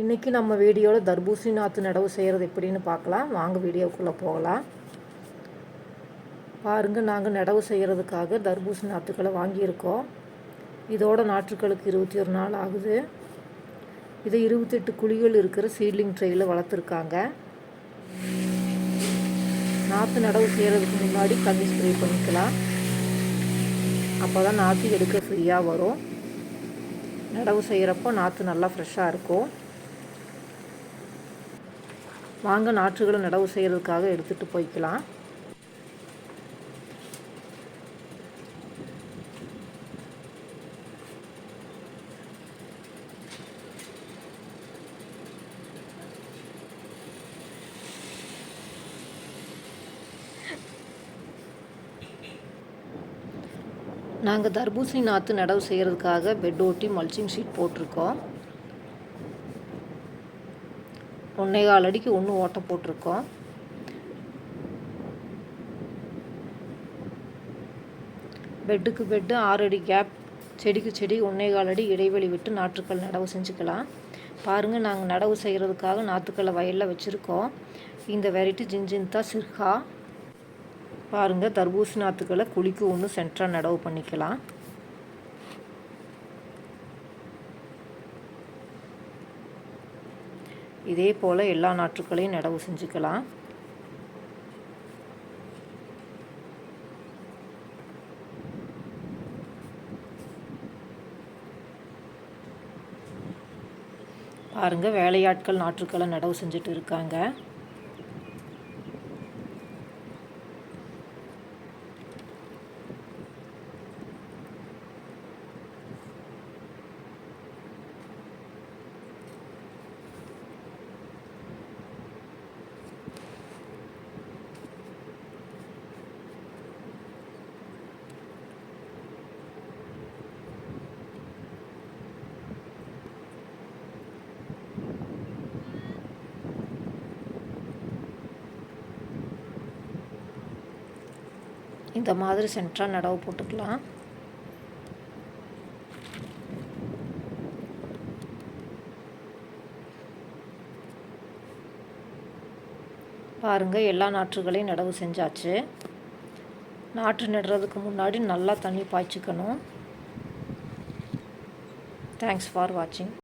இன்றைக்கி நம்ம வீடியோவில் தர்பூசணி நாற்று நடவு செய்கிறது எப்படின்னு பார்க்கலாம். வாங்க வீடியோக்குள்ளே போகலாம். பாருங்கள், நாங்கள் நடவு செய்கிறதுக்காக தர்பூசணி நாற்றுக்களை வாங்கியிருக்கோம். இதோட நாற்றுக்களுக்கு 21 நாள் ஆகுது. இதை 28 குழிகள் இருக்கிற சீட்லிங் ட்ரெயில் வளர்த்துருக்காங்க. நாற்று நடவு செய்கிறதுக்கு முன்னாடி தண்ணி ஸ்ப்ரே பண்ணிக்கலாம். அப்போ தான் நாற்று எடுக்க ஃப்ரீயாக வரும். நடவு செய்கிறப்போ நாற்று நல்லா ஃப்ரெஷ்ஷாக இருக்கும். வாங்க நாற்றுகளை நடவு செய்கிறதுக்காக எடுத்துகிட்டு போய்க்கலாம். நாங்கள் தர்பூசணி நாற்று நடவு செய்கிறதுக்காக பெட் ஓட்டி மல்ச்சிங் ஷீட் போட்டிருக்கோம். 1.25 அடிக்கு 1 ஓட்டை போட்டிருக்கோம். பெட்டுக்கு பெட்டு 6 அடி கேப், செடிக்கு செடி 1.25 அடி இடைவெளி விட்டு நாற்றுக்கள் நடவு செஞ்சுக்கலாம். பாருங்கள், நாங்கள் நடவு செய்கிறதுக்காக நாற்றுக்களை வயலில் வச்சுருக்கோம். இந்த வெரைட்டி ஜின்ஜின்தா சிர்ஹா. பாருங்கள், தர்பூசணி நாற்றுக்களை குழிக்கு 1 சென்டராக நடவு பண்ணிக்கலாம். இதே போல் எல்லா நாற்றுக்களையும் நடவு செஞ்சுக்கலாம். பாருங்கள், வேலையாட்கள் நாற்றுக்களை நடவு செஞ்சுட்டு இருக்காங்க. இந்த மாதிரி சென்டராக நடவு போட்டுக்கலாம். பாருங்கள், எல்லா நாற்றுகளையும் நடவு செஞ்சாச்சு. நாற்று நடுறதுக்கு முன்னாடி நல்லா தண்ணி பாய்ச்சிக்கணும். தேங்க்ஸ் ஃபார் வாட்சிங்.